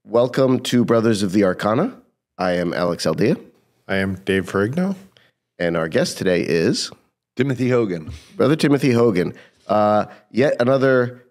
Welcome to Brothers of the Arcana. I am Alex Aldea. I am Dave Ferrigno. And our guest today is... Timothy Hogan. Brother Timothy Hogan. Yet another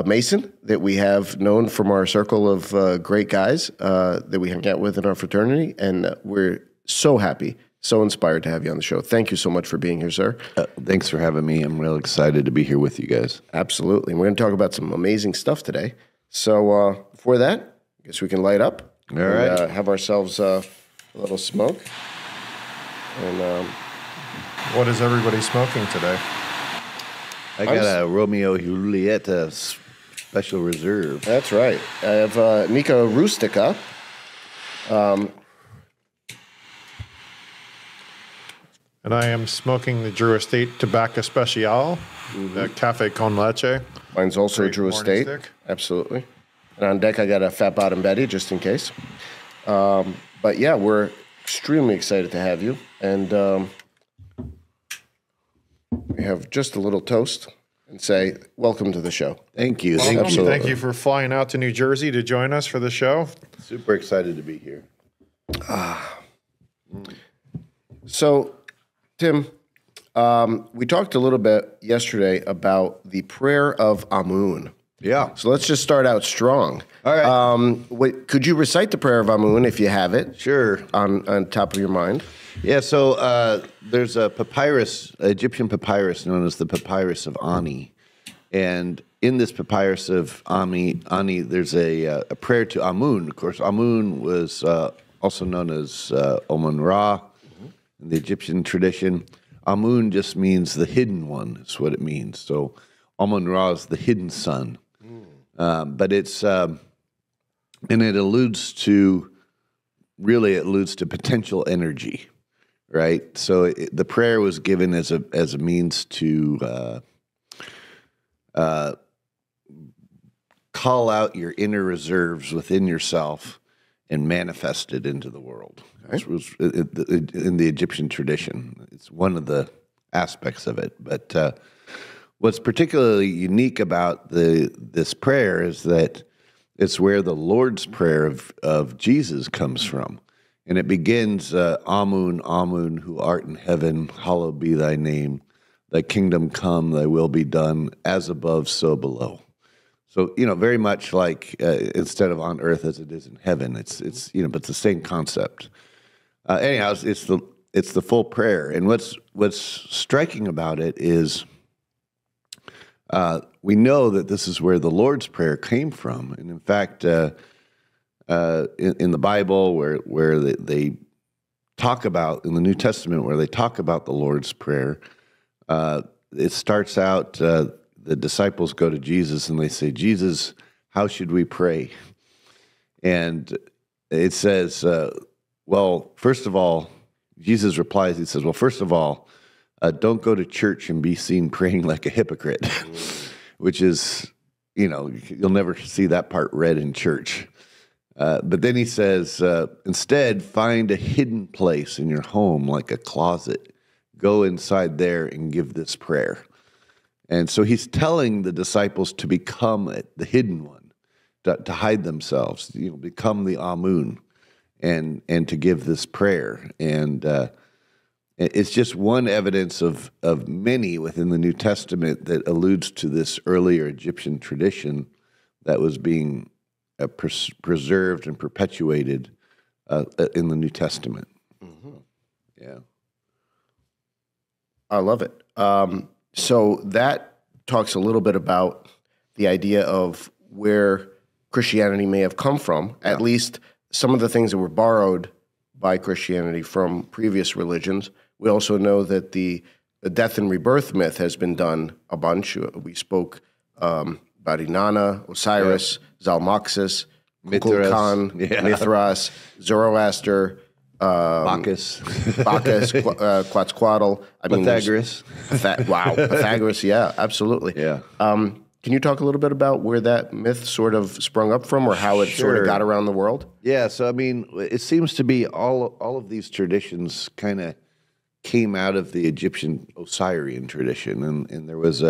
Mason that we have known from our circle of great guys that we hang out with in our fraternity. And we're so happy, so inspired to have you on the show. Thank you so much for being here, sir. Thanks for having me. I'm real excited to be here with you guys. Absolutely. We're going to talk about some amazing stuff today. So before that, I guess we can light up. All right. Have ourselves a little smoke. And What is everybody smoking today? I got a Romeo and Juliet special reserve. That's right. I have Nica Rustica. And I am smoking the Drew Estate Tobacco Special, the Cafe con Leche. Mine's also Great Drew morning Estate. stick. Absolutely. And on deck, I got a Fat Bottom Betty, just in case. But yeah, we're extremely excited to have you. And we have just a little toast and say, welcome to the show. Thank you. Welcome. Thank you. Thank you for flying out to New Jersey to join us for the show. Super excited to be here. So, Tim, we talked a little bit yesterday about the prayer of Amun. Yeah. So let's just start out strong. All right. Could you recite the prayer of Amun if you have it? Sure. On top of your mind? Yeah, so there's a papyrus, Egyptian papyrus known as the Papyrus of Ani. And in this papyrus of Ani, there's a prayer to Amun. Of course, Amun was also known as Amun Ra in the Egyptian tradition. Amun just means the hidden one, is what it means. So Amun Ra is the hidden sun. But it's, and it alludes to potential energy. Right, so the prayer was given as a means to call out your inner reserves within yourself and manifest it into the world. This was in the Egyptian tradition. It's one of the aspects of it. But what's particularly unique about this prayer is that it's where the Lord's Prayer of Jesus comes from. And it begins, Amun, Amun, who art in heaven, hallowed be thy name. Thy kingdom come, thy will be done, as above, so below. So, very much like instead of on earth as it is in heaven, it's but it's the same concept. Anyhow, it's the full prayer. And what's striking about it is we know that this is where the Lord's Prayer came from. And in fact, in the Bible, where they talk about, in the New Testament, where they talk about the Lord's Prayer, it starts out, the disciples go to Jesus and they say, Jesus, how should we pray? And it says, well, first of all, Jesus replies, he says, well, first of all, don't go to church and be seen praying like a hypocrite, which is, you'll never see that part read in church. But then he says, instead, find a hidden place in your home, like a closet. Go inside there and give this prayer. And so he's telling the disciples to become the hidden one, to hide themselves, become the Amun, and to give this prayer. And it's just one evidence of many within the New Testament that alludes to this earlier Egyptian tradition that was being preserved and perpetuated in the New Testament. Mm-hmm. Yeah. I love it. So that talks a little bit about the idea of where Christianity may have come from, at least some of the things that were borrowed by Christianity from previous religions. We also know that the death and rebirth myth has been done a bunch. We spoke about Inanna, Osiris, Zalmoxis, Kukulkan, Mithras, Zoroaster, Bacchus, Quetzalcoatl. Pythagoras. Pythagoras, yeah, absolutely. Yeah. Can you talk a little bit about where that myth sort of sprung up from or how it sort of got around the world? Yeah, so it seems to be all of these traditions kind of came out of the Egyptian Osirian tradition. And there was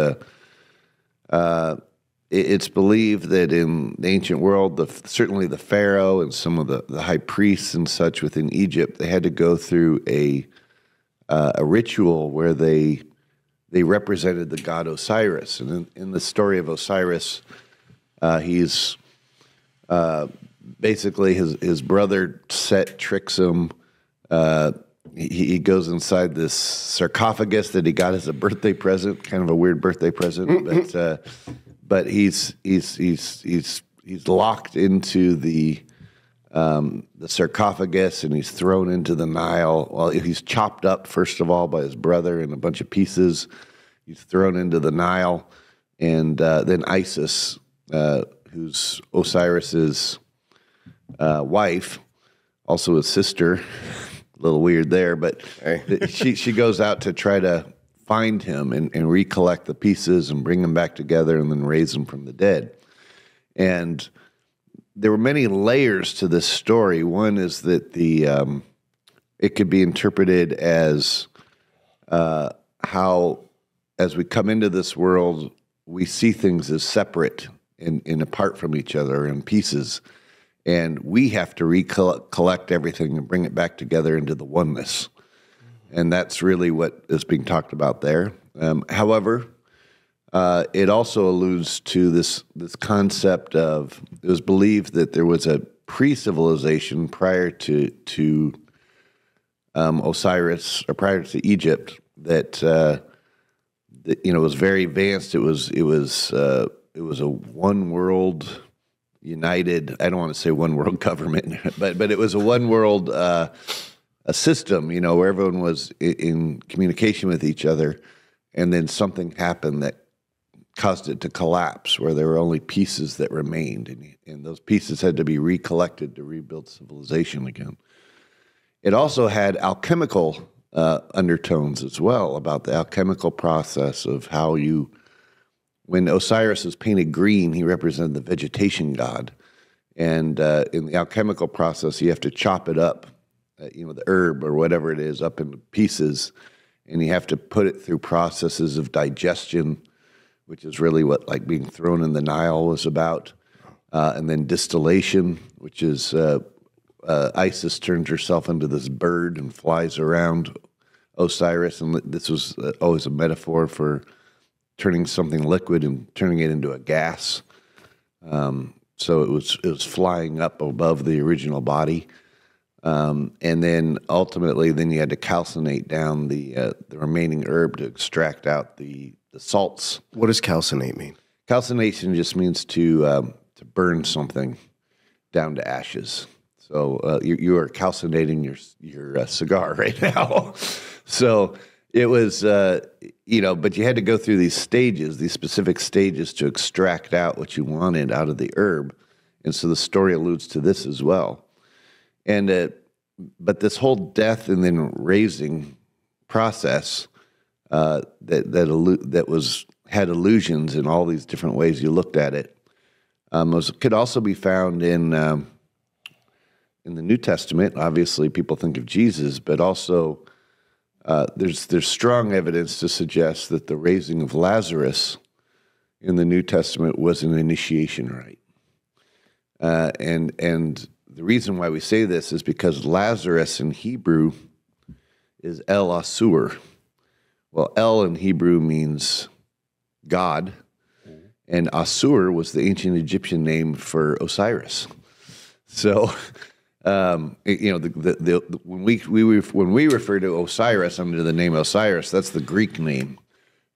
it's believed that in the ancient world, certainly the pharaoh and some of the high priests and such within Egypt, they had to go through a ritual where they represented the god Osiris. And in the story of Osiris, he's basically his brother Set tricks him. He goes inside this sarcophagus that he got as a birthday present, kind of a weird birthday present, but he's locked into the sarcophagus, and he's thrown into the Nile. Well, he's chopped up first of all by his brother in a bunch of pieces. He's thrown into the Nile, and then Isis, who's Osiris's wife, also his sister. A little weird there, but she goes out to try to find him and recollect the pieces and bring them back together and then raise them from the dead. And there were many layers to this story. One is that it could be interpreted as how, as we come into this world, we see things as separate and apart from each other in pieces. And we have to recollect everything and bring it back together into the oneness. And that's really what is being talked about there. However, it also alludes to this concept of, it was believed that there was a pre-civilization prior to Osiris, or prior to Egypt, that was very advanced. It was a one world united, I don't want to say one world government, but it was a one world a system, where everyone was in communication with each other, and then something happened that caused it to collapse, where there were only pieces that remained, and those pieces had to be recollected to rebuild civilization again. It also had alchemical undertones as well, about the alchemical process of how when Osiris was painted green, he represented the vegetation god. And in the alchemical process, you have to chop it up, the herb or whatever it is, up into pieces. And you have to put it through processes of digestion, which is really what like being thrown in the Nile was about. And then distillation, which is Isis turns herself into this bird and flies around Osiris. And this was always a metaphor for turning something liquid and turning it into a gas. So it was flying up above the original body. And then ultimately, you had to calcinate down the remaining herb to extract out the salts. What does calcinate mean? Calcination just means to burn something down to ashes. So you are calcinating your cigar right now. So it was, but you had to go through these specific stages to extract out what you wanted out of the herb. And so the story alludes to this as well. And but this whole death and then raising process that had allusions in all these different ways you looked at it, could also be found in the New Testament. Obviously, people think of Jesus, but also there's strong evidence to suggest that the raising of Lazarus in the New Testament was an initiation rite. And the reason why we say this is because Lazarus in Hebrew is El Asur. Well, El in Hebrew means God, and Asur was the ancient Egyptian name for Osiris. So, when we refer to Osiris under the name Osiris, that's the Greek name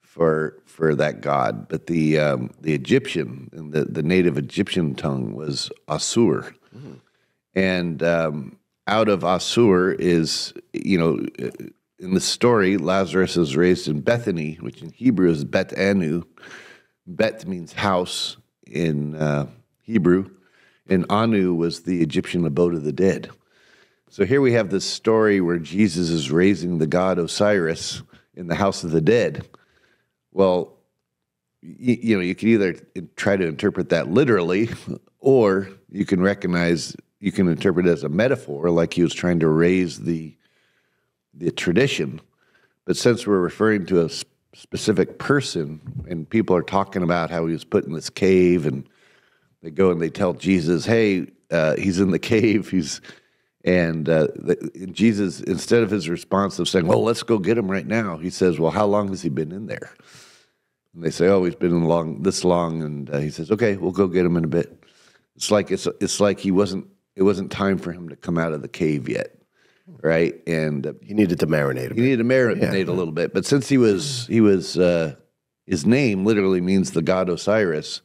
for that god. But the Egyptian, the native Egyptian tongue was Asur. Mm-hmm. And out of Asur is, in the story, Lazarus is raised in Bethany, which in Hebrew is Bet Anu. Bet means house in Hebrew, and Anu was the Egyptian abode of the dead. So here we have this story where Jesus is raising the god Osiris in the house of the dead. Well, you can either try to interpret that literally, or you can interpret it as a metaphor, like he was trying to raise the tradition. But since we're referring to a specific person, and people are talking about how he was put in this cave, and they go and they tell Jesus, "Hey, he's in the cave." Jesus, instead of his response of saying, "Well, let's go get him right now," he says, "Well, how long has he been in there?" And they say, "Oh, he's been in this long," and he says, "Okay, we'll go get him in a bit." It's like it wasn't time for him to come out of the cave yet. Right, and he needed to marinate. He needed to marinate a little bit, but since he was his name literally means the god Osiris,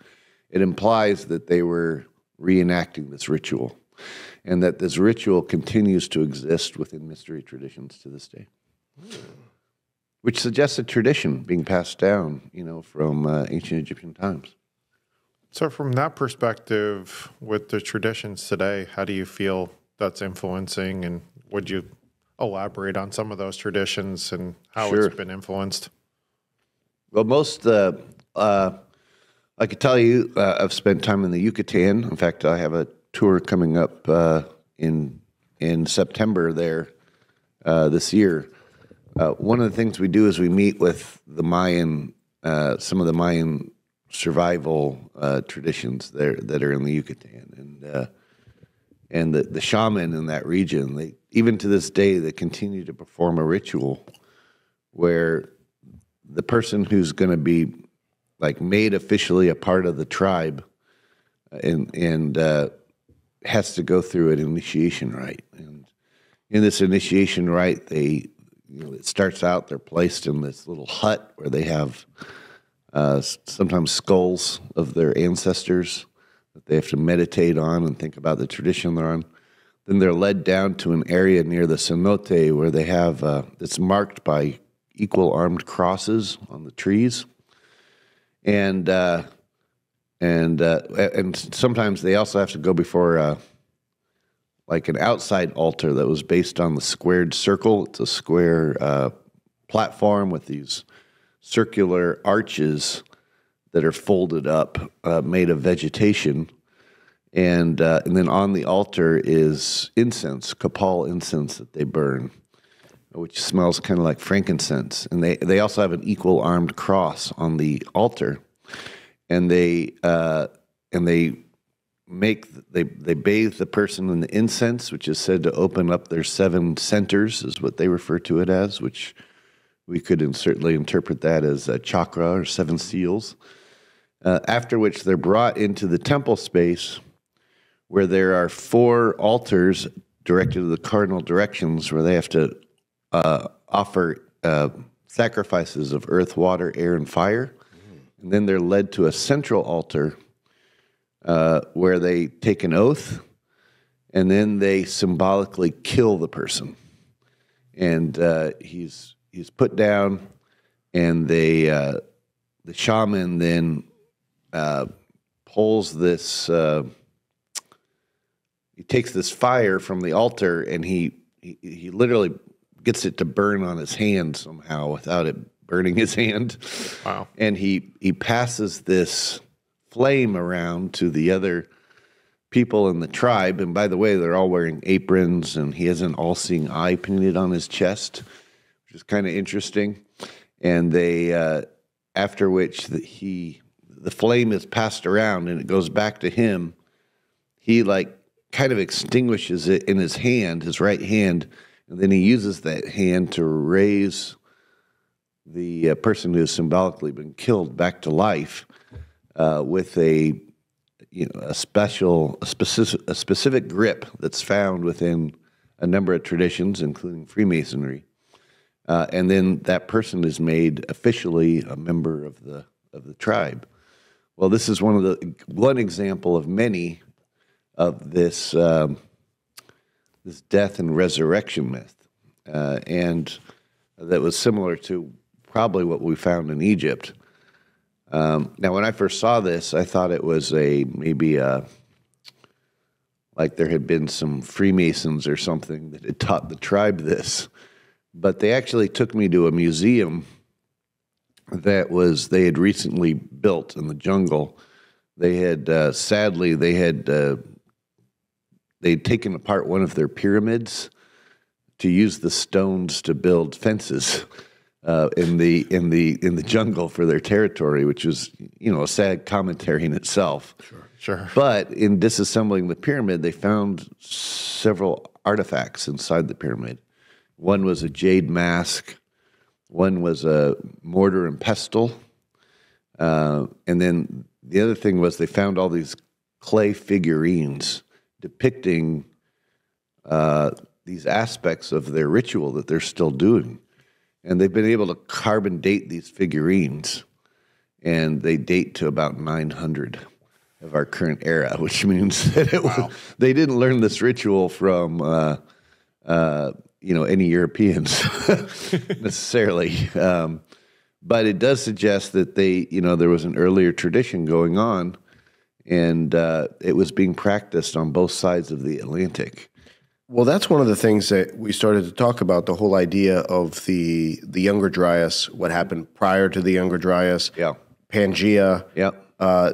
it implies that they were reenacting this ritual, and that this ritual continues to exist within mystery traditions to this day, which suggests a tradition being passed down, from ancient Egyptian times. So, from that perspective, with the traditions today, how do you feel that's influencing, and would you elaborate on some of those traditions and how Sure. it's been influenced? Well, I could tell you, I've spent time in the Yucatan. In fact, I have a tour coming up in September there this year. One of the things we do is we meet with the Mayan, some of the Mayan survival traditions there that are in the Yucatan, and the shaman in that region. Even to this day, they continue to perform a ritual where the person who's going to be made officially a part of the tribe and has to go through an initiation rite. And in this initiation rite, it starts out, they're placed in this little hut where they have sometimes skulls of their ancestors that they have to meditate on and think about the tradition they're on. Then they're led down to an area near the cenote where they have, it's marked by equal armed crosses on the trees. And sometimes they also have to go before an outside altar that was based on the squared circle. It's a square platform with these circular arches that are folded up, made of vegetation. And then on the altar is incense, copal incense that they burn, which smells kind of like frankincense. And they also have an equal armed cross on the altar, and they bathe the person in the incense, which is said to open up their 7 centers, is what they refer to it as, which we could certainly interpret that as a chakra or 7 seals. After which they're brought into the temple space, where there are 4 altars directed to the cardinal directions, where they have to offer sacrifices of earth, water, air, and fire. And then they're led to a central altar where they take an oath, and then they symbolically kill the person. And he's put down, and the shaman then pulls this. He takes this fire from the altar, and he literally gets it to burn on his hand somehow without it burning his hand. Wow! And he passes this flame around to the other people in the tribe. And by the way, they're all wearing aprons, and he has an all-seeing eye painted on his chest, which is kind of interesting. And they, after which the flame is passed around and it goes back to him, he kind of extinguishes it in his hand, his right hand, and then he uses that hand to raise the person who has symbolically been killed back to life with a specific grip that's found within a number of traditions, including Freemasonry. And then that person is made officially a member of the tribe. Well, this is one example of many of this this death and resurrection myth, and that was similar to probably what we found in Egypt. Now, when I first saw this, I thought it was maybe like there had been some Freemasons or something that had taught the tribe this. But they actually took me to a museum that they had recently built in the jungle. They had they'd taken apart one of their pyramids to use the stones to build fences. in the jungle for their territory, which was a sad commentary in itself. Sure. But in disassembling the pyramid, they found several artifacts inside the pyramid. One was a jade mask. One was a mortar and pestle. And then the other thing was they found all these clay figurines depicting these aspects of their ritual that they're still doing. And they've been able to carbon date these figurines, and they date to about 900 of our current era, which means that they didn't learn this ritual from any Europeans necessarily. But it does suggest that there was an earlier tradition going on, and it was being practiced on both sides of the Atlantic. Well, that's one of the things that we started to talk about, the whole idea of the Younger Dryas, what happened prior to the Younger Dryas, Pangea,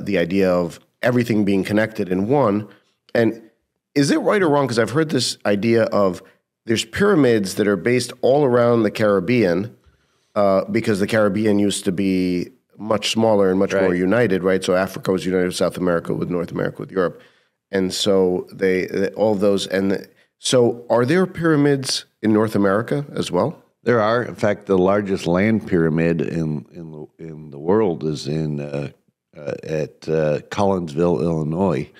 the idea of everything being connected in one. And is it right or wrong? Because I've heard this idea of there's pyramids that are based all around the Caribbean, because the Caribbean used to be much smaller and much more united, right? So Africa was united with South America, with North America, with Europe. And so all of those, so are there pyramids in North America as well? There are. In fact, the largest land pyramid in the world is at Collinsville, Illinois.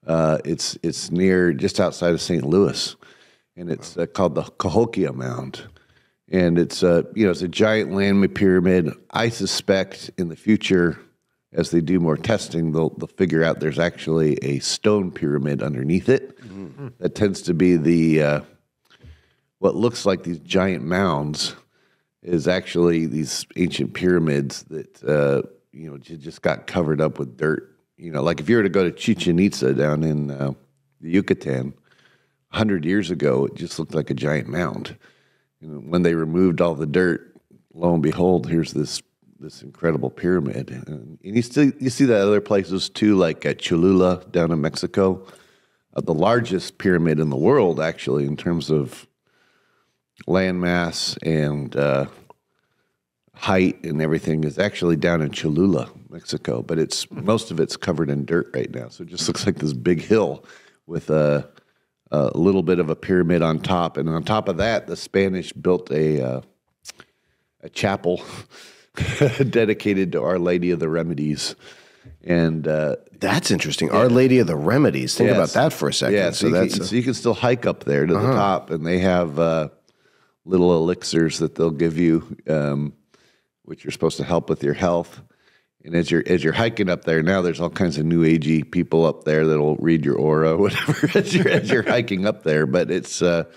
It's near, just outside of St. Louis, and it's called the Cahokia Mound. And it's it's a giant land pyramid. I suspect in the future, as they do more testing, they'll figure out there's actually a stone pyramid underneath it. Mm-hmm. That tends to be the what looks like these giant mounds is actually these ancient pyramids that just got covered up with dirt. Like if you were to go to Chichen Itza down in the Yucatan 100 years ago, it just looked like a giant mound. When they removed all the dirt, lo and behold, here's this incredible pyramid. And you see that other places too, like at Cholula down in Mexico. The largest pyramid in the world, actually, in terms of land mass and height and everything, is actually down in Cholula, Mexico. But most of it's covered in dirt right now, so it just looks like this big hill with a little bit of a pyramid on top. And on top of that, the Spanish built a chapel dedicated to Our Lady of the Remedies. And that's interesting. Our Lady of the Remedies. Think about that for a second. Yeah, so you can still hike up there to the top, and they have little elixirs that they'll give you, which are supposed to help with your health. And as you're hiking up there, now there's all kinds of new agey people up there that'll read your aura, whatever, as you're hiking up there. But it's the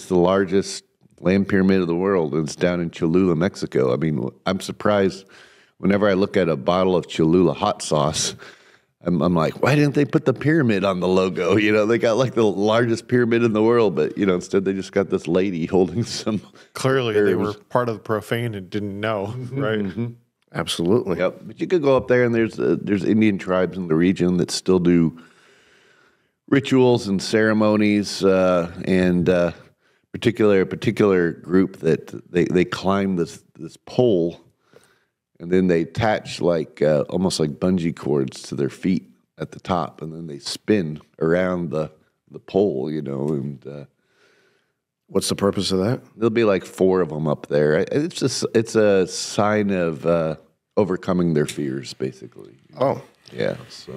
largest land pyramid of the world, and it's down in Cholula, Mexico. I mean, I'm surprised whenever I look at a bottle of Cholula hot sauce. I'm like, why didn't they put the pyramid on the logo? They got like the largest pyramid in the world, but instead they just got this lady holding some. Clearly, they were part of the profane and didn't know, right? Mm-hmm. Absolutely. Yep. But you could go up there, and there's Indian tribes in the region that still do rituals and ceremonies, and a particular group that they climb this pole, and then they attach almost like bungee cords to their feet at the top, and then they spin around the pole, and what's the purpose of that? There'll be like 4 of them up there. It's a sign of overcoming their fears, basically. Oh, yeah. So,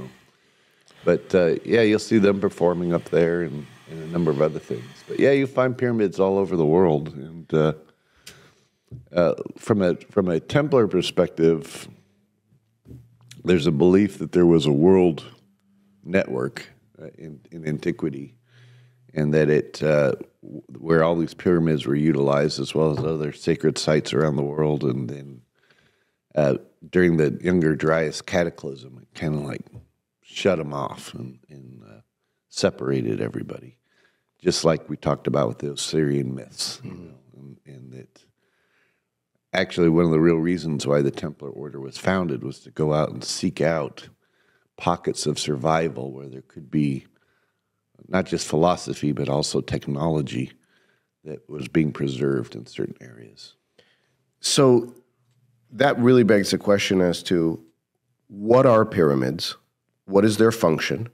but you'll see them performing up there and a number of other things. But yeah, you find pyramids all over the world, and from a Templar perspective, there's a belief that there was a world network in antiquity, and that where all these pyramids were utilized, as well as other sacred sites around the world. And then during the Younger Dryas cataclysm, it kind of like shut them off and separated everybody, just like we talked about with the Osirian myths. And that actually one of the real reasons why the Templar Order was founded was to go out and seek out pockets of survival where there could be not just philosophy, but also technology that was being preserved in certain areas. So that really begs the question as to what are pyramids? What is their function?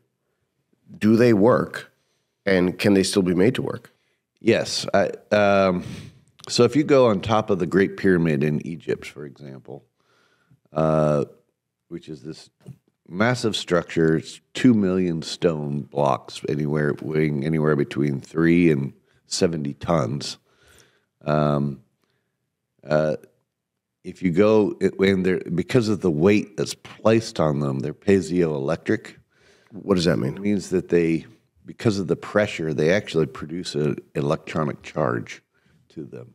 Do they work? And can they still be made to work? Yes. So if you go on top of the Great Pyramid in Egypt, for example, which is this massive structure, it's 2 million stone blocks, weighing anywhere between 3 and 70 tons. If you go, because of the weight that's placed on them, they're piezoelectric. What does that mean? It means that because of the pressure, they actually produce an electronic charge to them.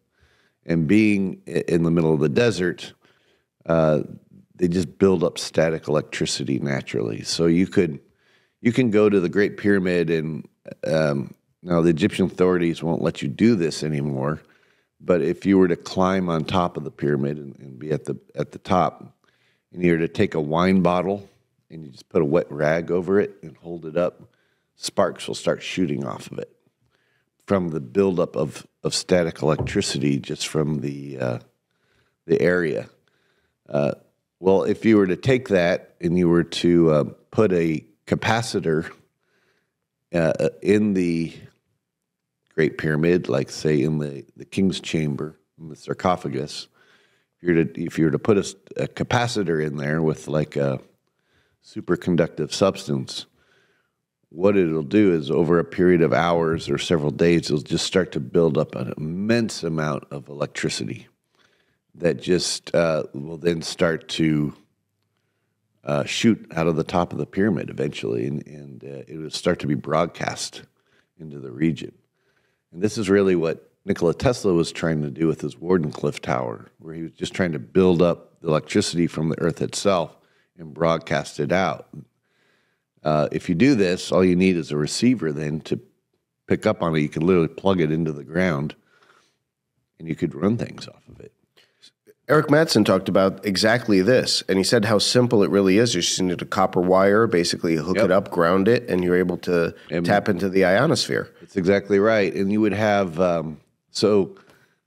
And being in the middle of the desert, they just build up static electricity naturally. So you can go to the Great Pyramid, and now the Egyptian authorities won't let you do this anymore. But if you were to climb on top of the pyramid and be at the top, and you were to take a wine bottle and you just put a wet rag over it and hold it up, sparks will start shooting off of it from the buildup of static electricity just from the area. Well, if you were to take that and you were to put a capacitor in the Great Pyramid, like say in the King's Chamber, in the sarcophagus, if you were to put a capacitor in there with like a superconductive substance, what it'll do is over a period of hours or several days, it'll just start to build up an immense amount of electricity that just will then start to shoot out of the top of the pyramid eventually, and it will start to be broadcast into the region. And this is really what Nikola Tesla was trying to do with his Wardenclyffe Tower, where he was just trying to build up the electricity from the Earth itself and broadcast it out. If you do this, all you need is a receiver then to pick up on it. You can literally plug it into the ground, and you could run things off of it. Eric Mattson talked about exactly this, and he said how simple it really is. You just need a copper wire, basically hook it up, ground it, and you're able to tap into the ionosphere. That's exactly right. And you would have, so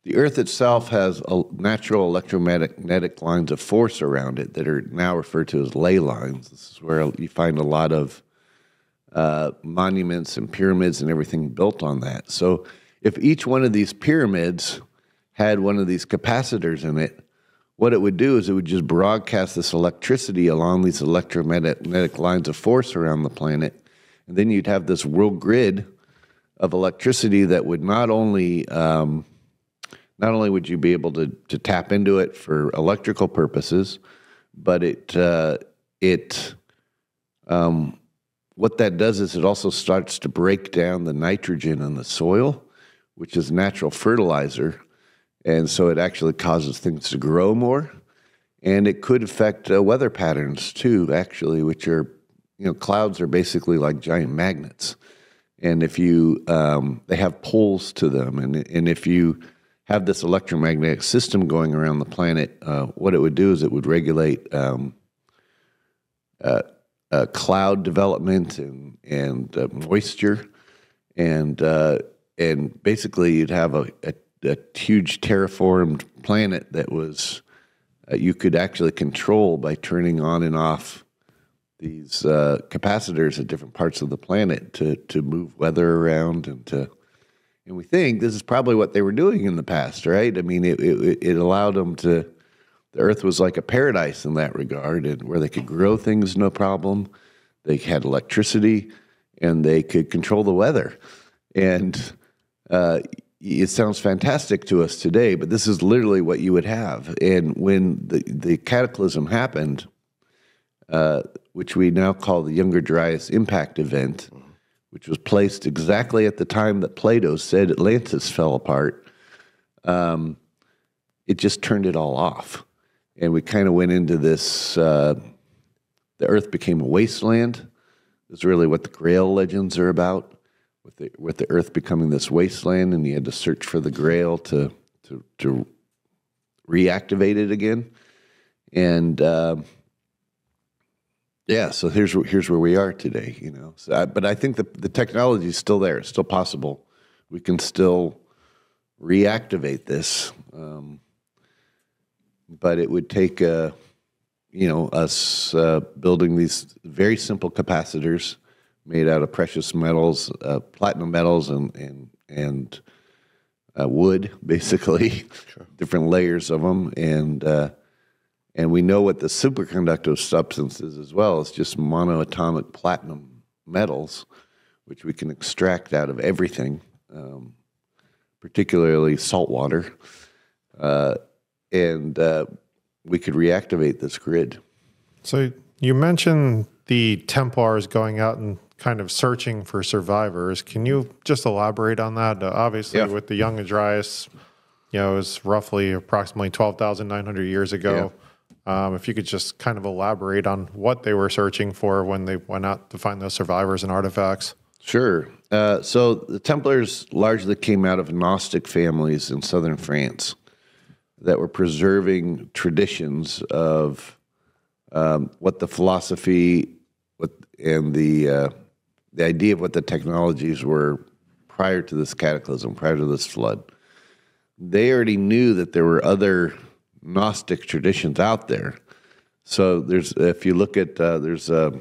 the Earth itself has natural electromagnetic lines of force around it that are now referred to as ley lines. This is where you find a lot of monuments and pyramids and everything built on that. So if each one of these pyramids had one of these capacitors in it, what it would do is it would just broadcast this electricity along these electromagnetic lines of force around the planet. And then you'd have this world grid of electricity that would not only would you be able to tap into it for electrical purposes, but what that does is it also starts to break down the nitrogen in the soil, which is natural fertilizer. And so it actually causes things to grow more. And it could affect weather patterns too, actually, which are, clouds are basically like giant magnets. And if they have poles to them. And if you have this electromagnetic system going around the planet, what it would do is it would regulate cloud development and moisture. And basically you'd have a huge terraformed planet that was you could actually control by turning on and off these capacitors at different parts of the planet to move weather around and we think this is probably what they were doing in the past, right? I mean, it allowed them to. The Earth was like a paradise in that regard, and where they could grow things no problem. They had electricity, and they could control the weather, and it sounds fantastic to us today, but this is literally what you would have. And when the cataclysm happened, which we now call the Younger Dryas impact event, which was placed exactly at the time that Plato said Atlantis fell apart, it just turned it all off. And we kind of went into this, the Earth became a wasteland. That's really what the Grail legends are about. With the Earth becoming this wasteland, and you had to search for the Grail to reactivate it again, and so here's where we are today, So, but I think the technology is still there; it's still possible. We can still reactivate this. but it would take us building these very simple capacitors made out of precious metals, platinum metals, and wood, basically, different layers of them, and we know what the superconductive substance is as well. It's just monoatomic platinum metals, which we can extract out of everything, particularly salt water, and we could reactivate this grid. So you mentioned the Templars going out and kind of searching for survivors. Can you just elaborate on that? Obviously, with the young Adrias, it was roughly approximately 12,900 years ago. If you could just kind of elaborate on what they were searching for when they went out to find those survivors and artifacts. Sure. So the Templars largely came out of Gnostic families in southern France that were preserving traditions of what the philosophy and the idea of what the technologies were prior to this cataclysm, prior to this flood. They already knew that there were other Gnostic traditions out there. So if you look at, there's a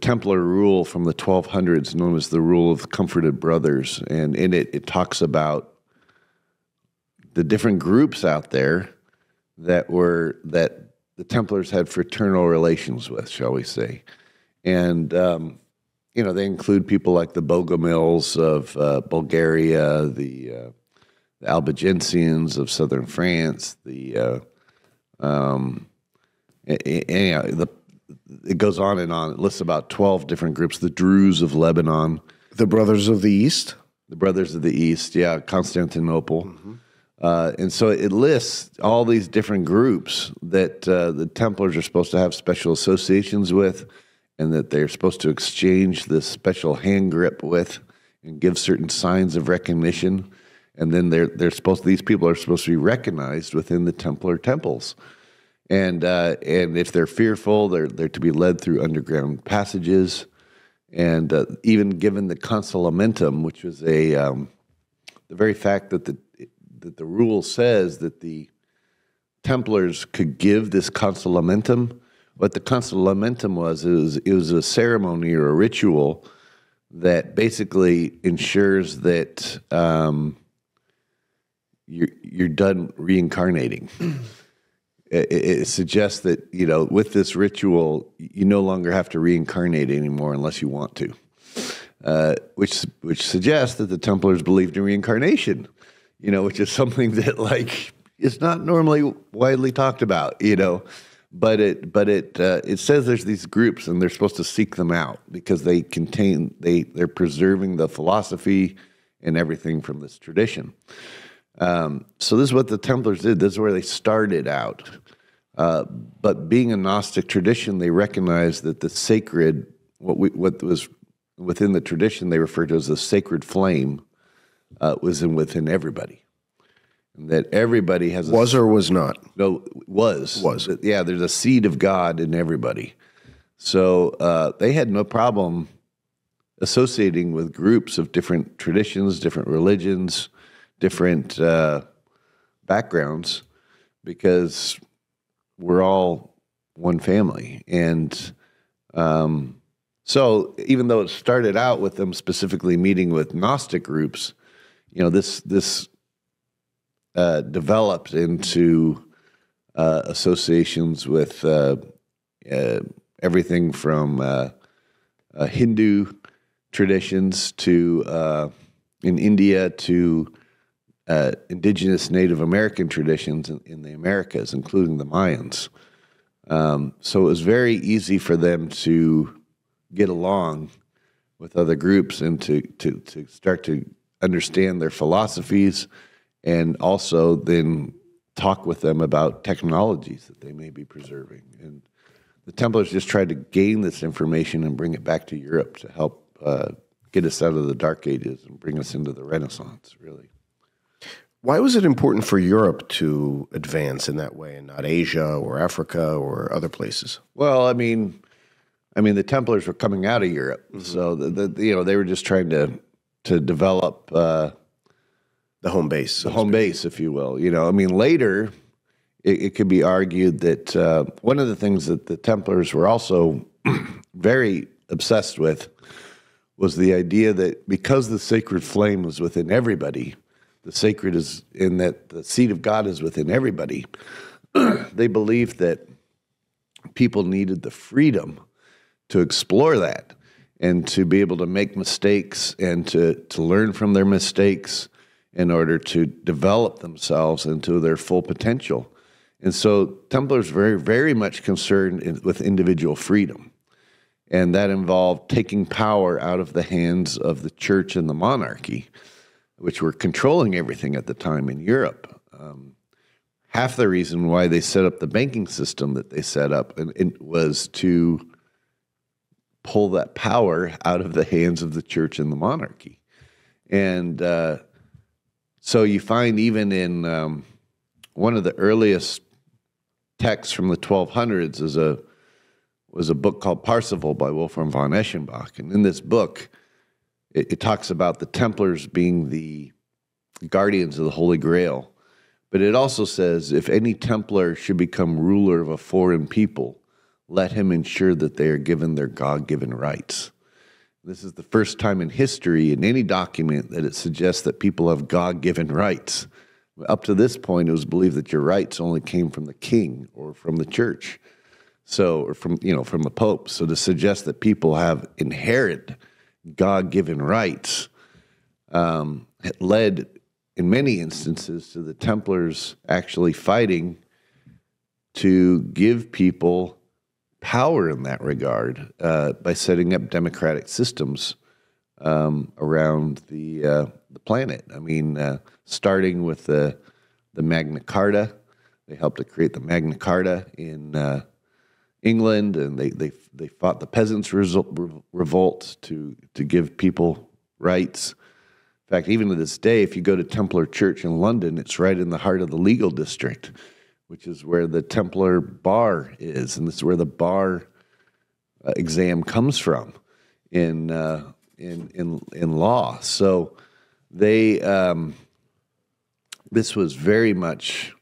Templar rule from the 1200s known as the Rule of Comforted Brothers, and in it talks about the different groups out there that the Templars had fraternal relations with, shall we say. And, they include people like the Bogomils of Bulgaria, the Albigensians of southern France, it goes on and on. It lists about 12 different groups. The Druze of Lebanon. The Brothers of the East? The Brothers of the East, Constantinople. Mm-hmm. And so it lists all these different groups that the Templars are supposed to have special associations with, and that they're supposed to exchange this special hand grip with and give certain signs of recognition. And then these people are supposed to be recognized within the Templar temples. And if they're fearful, they're to be led through underground passages. And even given the constellamentum, which was the very fact that the rule says that the Templars could give this constellamentum. What the constellamentum was a ceremony or a ritual that basically ensures that you're done reincarnating. It suggests that, with this ritual, you no longer have to reincarnate anymore unless you want to, which suggests that the Templars believed in reincarnation, which is something that is not normally widely talked about, but it says there's these groups and they're supposed to seek them out because they're preserving the philosophy and everything from this tradition. So this is what the Templars did. This is where they started out. But being a Gnostic tradition, they recognized that the sacred, what was within the tradition, they referred to as the sacred flame, was within everybody. And that everybody has was or was not? No, was. Yeah, there's a seed of God in everybody. So they had no problem associating with groups of different traditions, different religions, different backgrounds, because we're all one family. And so even though it started out with them specifically meeting with Gnostic groups, this developed into associations with everything from Hindu traditions to in India to indigenous Native American traditions in the Americas, including the Mayans. So it was very easy for them to get along with other groups and to start to understand their philosophies, and also then talk with them about technologies that they may be preserving. And the Templars just tried to gain this information and bring it back to Europe to help get us out of the Dark Ages and bring us into the Renaissance, really. Why was it important for Europe to advance in that way and not Asia or Africa or other places? Well, I mean, the Templars were coming out of Europe, mm-hmm. So they were just trying to develop the home base, base, if you will. Later, it could be argued that one of the things that the Templars were also very obsessed with was the idea that because the sacred flame was within everybody, the sacred is in that the seed of God is within everybody, they believed that people needed the freedom to explore that and to be able to make mistakes and to learn from their mistakes in order to develop themselves into their full potential. And so Templars were very, very much concerned with individual freedom. And that involved taking power out of the hands of the church and the monarchy, which were controlling everything at the time in Europe. Half the reason why they set up the banking system that they set up was to pull that power out of the hands of the church and the monarchy. And so you find even in one of the earliest texts from the 1200s was a book called Parsifal by Wolfram von Eschenbach. And in this book, it talks about the Templars being the guardians of the Holy Grail. But it also says, if any Templar should become ruler of a foreign people, let him ensure that they are given their God-given rights. This is the first time in history in any document that it suggests that people have God-given rights. Up to this point, it was believed that your rights only came from the king or from the church, or from the Pope. So to suggest that people have inherent God-given rights led, in many instances, to the Templars actually fighting to give people power in that regard by setting up democratic systems around the planet. I mean, starting with the Magna Carta, they helped to create the Magna Carta in England, and they fought the peasants' revolt to give people rights. In fact, even to this day, if you go to Templar Church in London, it's right in the heart of the legal district, which is where the Templar bar is, and this is where the bar exam comes from in law. So this was very much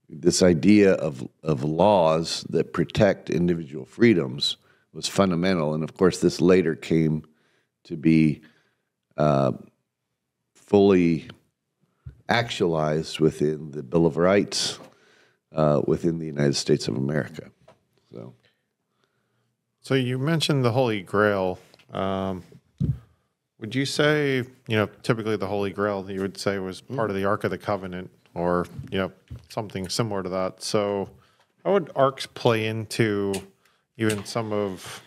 this idea of laws that protect individual freedoms was fundamental, and of course, this later came to be fully actualized within the Bill of Rights within the United States of America. So you mentioned the Holy Grail. Would you say, typically the Holy Grail, you would say was part of the Ark of the Covenant or, something similar to that. So how would arcs play into even some of,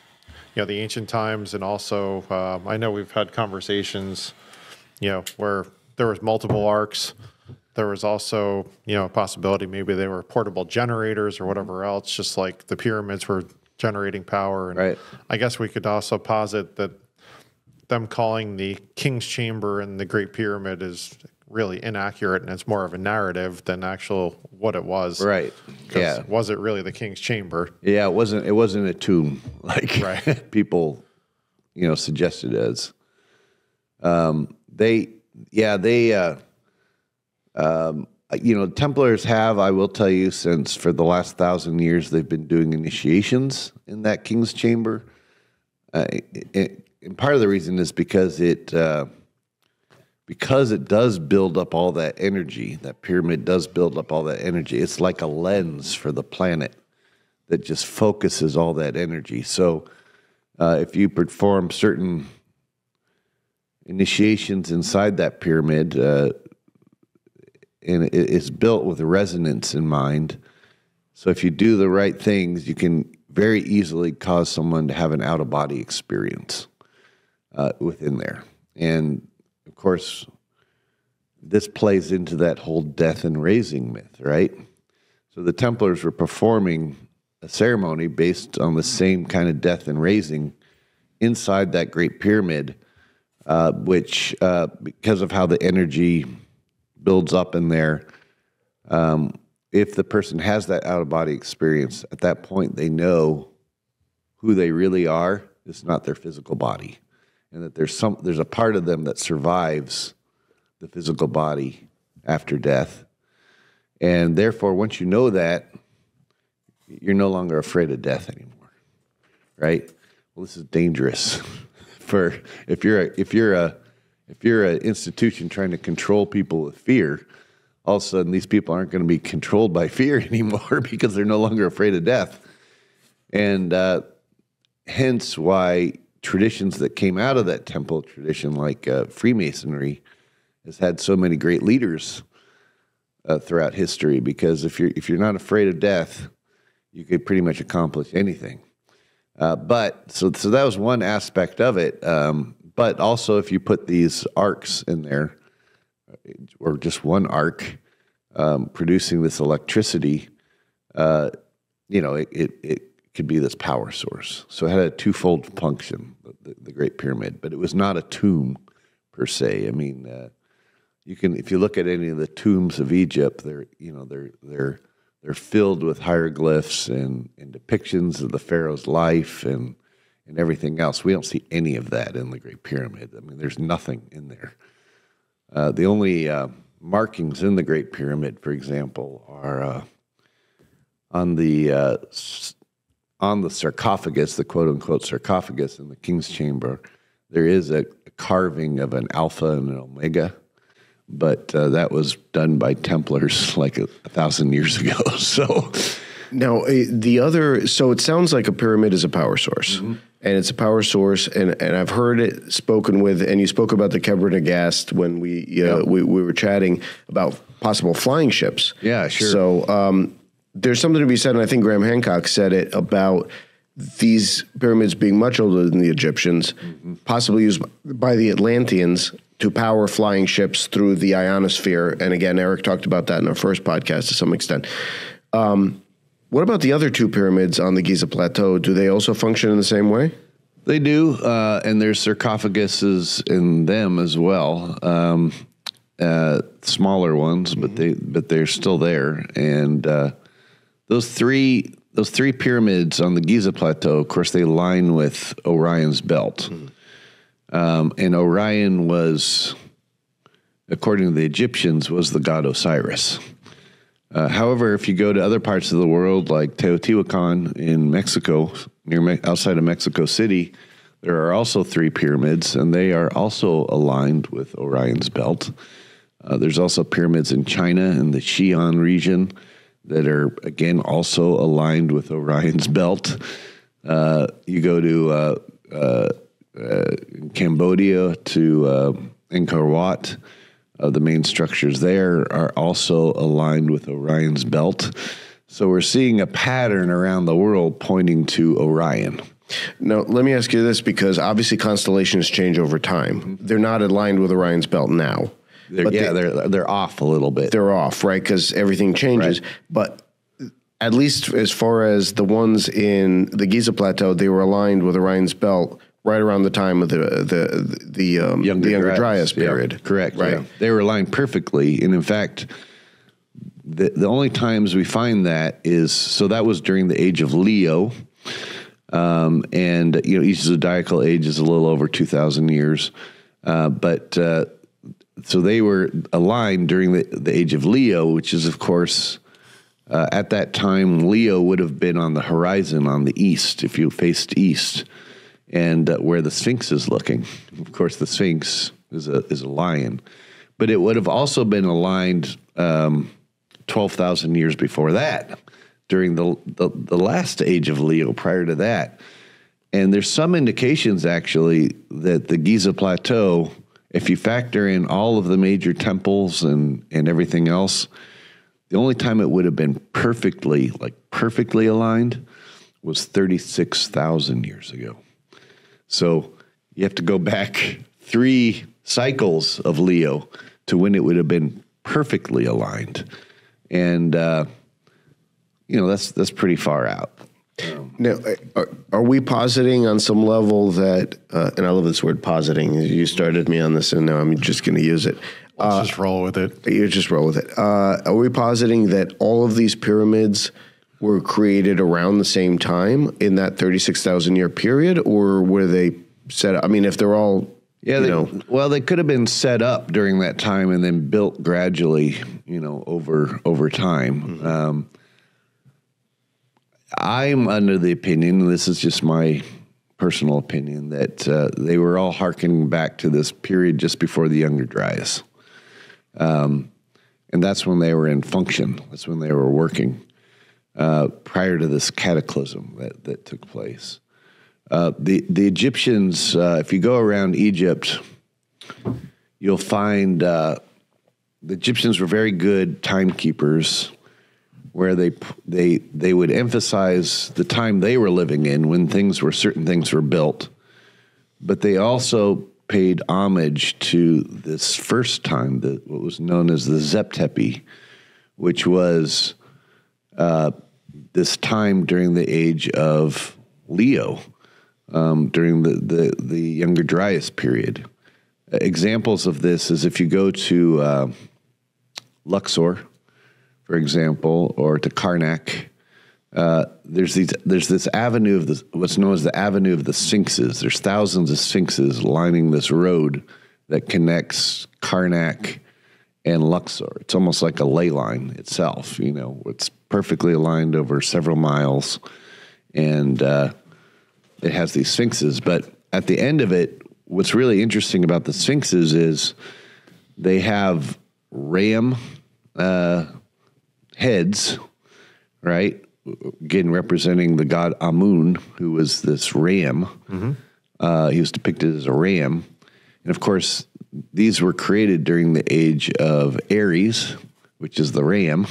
the ancient times? And also, I know we've had conversations, where there was multiple arcs. There was also, a possibility maybe they were portable generators or whatever else, just like the pyramids were generating power. And right. I guess we could also posit that them calling the King's Chamber and the Great Pyramid is really inaccurate, and it's more of a narrative than actual what it was. Right. Yeah. Was it really the King's Chamber? Yeah, it wasn't a tomb like right. people, suggested as. Templars have, I will tell you, since for the last 1,000 years, they've been doing initiations in that King's Chamber. And part of the reason is because it does build up all that energy. That pyramid does build up all that energy. It's like a lens for the planet that just focuses all that energy. So if you perform certain initiations inside that pyramid, and it's built with resonance in mind. So if you do the right things, you can very easily cause someone to have an out-of-body experience within there. And, of course, this plays into that whole death and raising myth, right? So the Templars were performing a ceremony based on the same kind of death and raising inside that Great Pyramid, which, because of how the energy builds up in there, if the person has that out-of-body experience, at that point they know who they really are. It's not their physical body, and that there's a part of them that survives the physical body after death. And therefore, once you know that, you're no longer afraid of death anymore, right? Well, this is dangerous for if you're an institution trying to control people with fear. All of a sudden, these people aren't going to be controlled by fear anymore because they're no longer afraid of death. And hence why traditions that came out of that temple tradition, like Freemasonry, has had so many great leaders throughout history. Because if you're not afraid of death, you could pretty much accomplish anything. But so that was one aspect of it. But also, if you put these arcs in there, or just one arc producing this electricity, it could be this power source. So it had a twofold function, the Great Pyramid, but it was not a tomb per se. I mean, if you look at any of the tombs of Egypt, they're filled with hieroglyphs and depictions of the pharaoh's life and everything else. We don't see any of that in the Great Pyramid. I mean, there's nothing in there. The only markings in the Great Pyramid, for example, are on the sarcophagus, the quote-unquote sarcophagus in the King's Chamber. There is a carving of an Alpha and an Omega, but that was done by Templars like 1,000 years ago. So now so it sounds like a pyramid is a power source. Mm-hmm. And it's a power source, and I've heard it spoken with, and you spoke about the Kebra Nagast when we were chatting about possible flying ships. Yeah, sure. So there's something to be said, and I think Graham Hancock said it, about these pyramids being much older than the Egyptians, mm-hmm. possibly used by the Atlanteans to power flying ships through the ionosphere. And again, Eric talked about that in our first podcast to some extent. What about the other two pyramids on the Giza Plateau? Do they also function in the same way? They do, and there's sarcophaguses in them as well. Smaller ones, mm-hmm. but they're still there. And those three pyramids on the Giza Plateau, of course, they line with Orion's belt. Mm-hmm. And Orion was, according to the Egyptians, was the god Osiris. However, if you go to other parts of the world, like Teotihuacan in Mexico, outside of Mexico City, there are also three pyramids, and they are also aligned with Orion's belt. There's also pyramids in China in the Xi'an region that are, again, also aligned with Orion's belt. You go to Cambodia to Angkor Wat. The main structures there are also aligned with Orion's belt. So we're seeing a pattern around the world pointing to Orion. Now, let me ask you this, because obviously constellations change over time. Mm-hmm. They're not aligned with Orion's belt now. They're off a little bit. They're off, right, because everything changes. Right. But at least as far as the ones in the Giza Plateau, they were aligned with Orion's belt right around the time of the Younger Dryas period. Yeah, correct. Right. Yeah. They were aligned perfectly. And in fact, the only times we find that is, so that was during the age of Leo. And, each zodiacal age is a little over 2,000 years. So they were aligned during the age of Leo, which is, of course, at that time, Leo would have been on the horizon on the east, if you faced east. And where the Sphinx is looking. Of course, the Sphinx is a lion. But it would have also been aligned 12,000 years before that, during the last age of Leo, prior to that. And there's some indications, actually, that the Giza Plateau, if you factor in all of the major temples and everything else, the only time it would have been perfectly aligned was 36,000 years ago. So you have to go back 3 cycles of Leo to when it would have been perfectly aligned. And, that's pretty far out. Now, are we positing on some level that, and I love this word positing, you started me on this and now I'm just going to use it. Let's just roll with it. You just roll with it. Are we positing that all of these pyramids were created around the same time in that 36,000 year period, or were they set up? I mean, if they're all Yeah, well, they could have been set up during that time and then built gradually, over time. I'm under the opinion, and this is just my personal opinion, that they were all hearkening back to this period just before the Younger Dryas. And that's when they were in function. That's when they were working prior to this cataclysm that took place. The Egyptians, if you go around Egypt, you'll find the Egyptians were very good timekeepers, where they would emphasize the time they were living in when certain things were built, but they also paid homage to this first time, what was known as the Zeptepi, which was this time during the age of Leo. During the Younger Dryas period. Examples of this is if you go to Luxor, for example, or to Karnak, there's this avenue of what's known as the Avenue of the Sphinxes. There's thousands of sphinxes lining this road that connects Karnak and Luxor. It's almost like a ley line itself. It's perfectly aligned over several miles, and it has these sphinxes, but at the end of it, what's really interesting about the sphinxes is they have ram heads, right? Again, representing the god Amun, who was this ram. Mm-hmm. He was depicted as a ram. And of course, these were created during the age of Aries, which is the ram.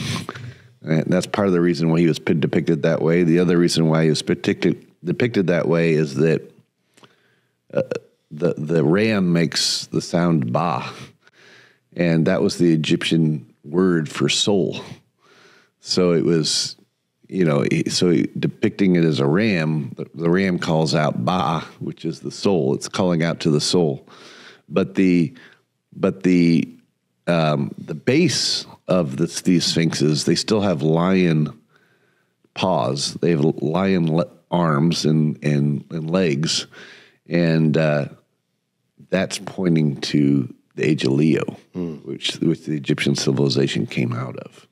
And that's part of the reason why he was depicted that way. The other reason why he was depicted that way is that the ram makes the sound ba, and that was the Egyptian word for soul. So it was, depicting it as a ram, the ram calls out ba, which is the soul. It's calling out to the soul. But the base of these sphinxes, they still have lion paws. They have lion arms and legs, and that's pointing to the age of Leo, which the Egyptian civilization came out of.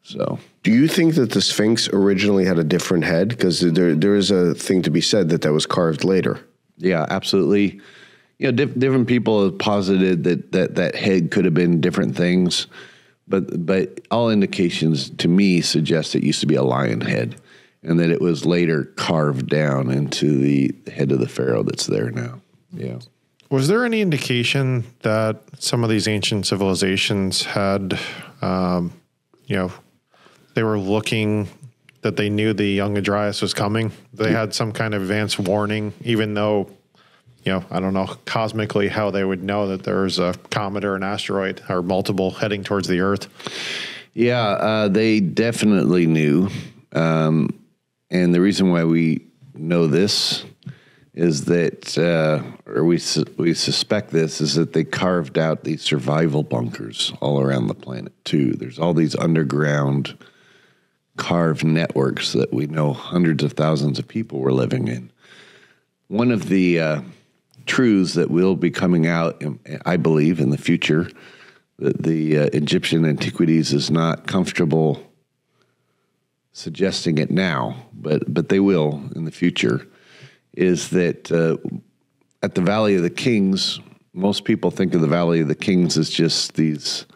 So, do you think that the Sphinx originally had a different head? Because there is a thing to be said that was carved later. Yeah, absolutely. Different people have posited that head could have been different things, but all indications to me suggest it used to be a lion head, and that it was later carved down into the head of the pharaoh that's there now. Yeah. Was there any indication that some of these ancient civilizations had, they were looking, that they knew the Young Dryas was coming? They had some kind of advance warning, even though, I don't know cosmically how they would know that there's a comet or an asteroid or multiple heading towards the Earth. Yeah, they definitely knew. And the reason why we know this is that, or we suspect this, is that they carved out these survival bunkers all around the planet too. There's all these underground carved networks that we know hundreds of thousands of people were living in. One of the truths that will be coming out, I believe, in the future, that the Egyptian antiquities is not comfortable suggesting it now, but they will in the future, is that at the Valley of the Kings, most people think of the Valley of the Kings as just these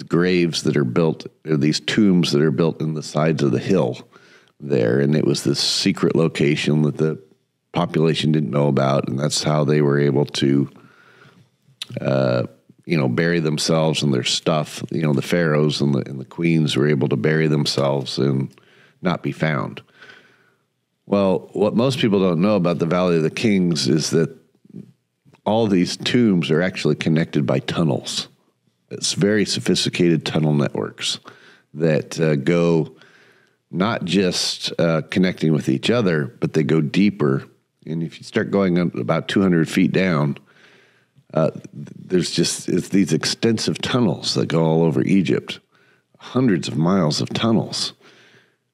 graves that are built, or these tombs that are built in the sides of the hill there, and it was this secret location that the population didn't know about, and that's how they were able to bury themselves and their stuff. The pharaohs and the queens were able to bury themselves and not be found. Well, what most people don't know about the Valley of the Kings is that all these tombs are actually connected by tunnels. It's very sophisticated tunnel networks that go not just connecting with each other, but they go deeper. And if you start going about 200 feet down, it's these extensive tunnels that go all over Egypt, hundreds of miles of tunnels.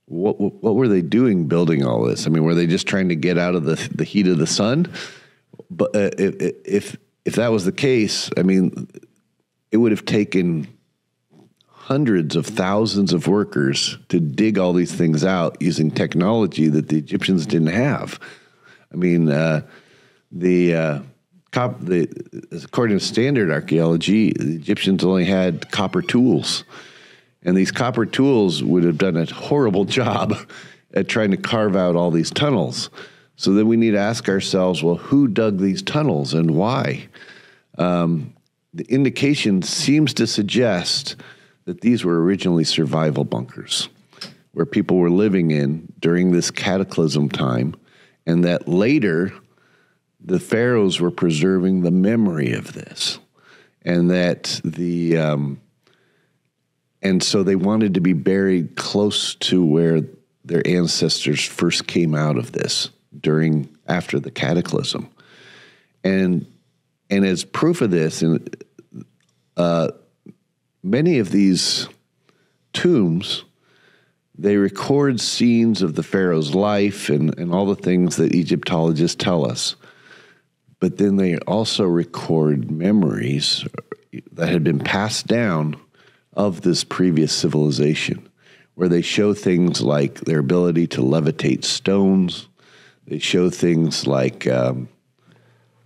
What were they doing building all this? I mean, were they just trying to get out of the heat of the sun? if that was the case, I mean, it would have taken hundreds of thousands of workers to dig all these things out using technology that the Egyptians didn't have. I mean, according to standard archaeology, the Egyptians only had copper tools. And these copper tools would have done a horrible job at trying to carve out all these tunnels. So then we need to ask ourselves, well, who dug these tunnels and why? The indication seems to suggest that these were originally survival bunkers where people were living in during this cataclysm time, and that later the pharaohs were preserving the memory of this, and that and so they wanted to be buried close to where their ancestors first came out of this after the cataclysm. And as proof of this, many of these tombs, they record scenes of the pharaoh's life and all the things that Egyptologists tell us. But then they also record memories that had been passed down of this previous civilization, where they show things like their ability to levitate stones. They show things like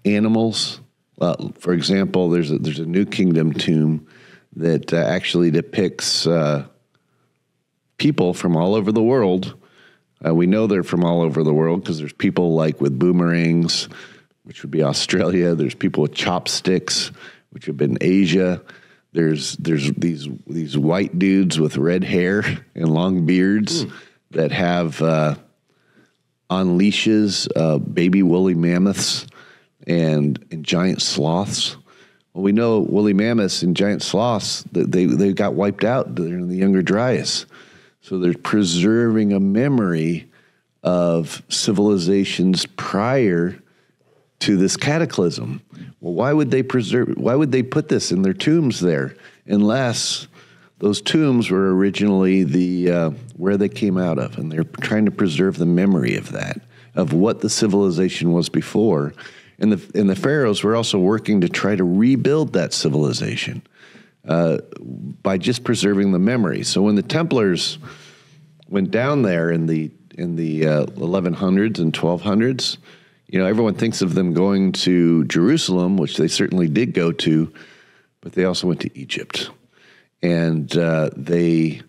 animals. For example, there's a New Kingdom tomb that actually depicts people from all over the world. We know they're from all over the world because there's people like with boomerangs, which would be Australia. There's people with chopsticks, which have been Asia. There's these white dudes with red hair and long beards that have on leashes baby woolly mammoths and giant sloths. Well, we know woolly mammoths and giant sloths, they got wiped out during the Younger Dryas. So they're preserving a memory of civilizations prior to this cataclysm. Well, why would they put this in their tombs there, unless those tombs were originally where they came out of, and they're trying to preserve the memory of that, of what the civilization was before. And the pharaohs were also working to try to rebuild that civilization by just preserving the memory. So when the Templars went down there in the 1100s and 1200s, everyone thinks of them going to Jerusalem, which they certainly did go to, but they also went to Egypt. And they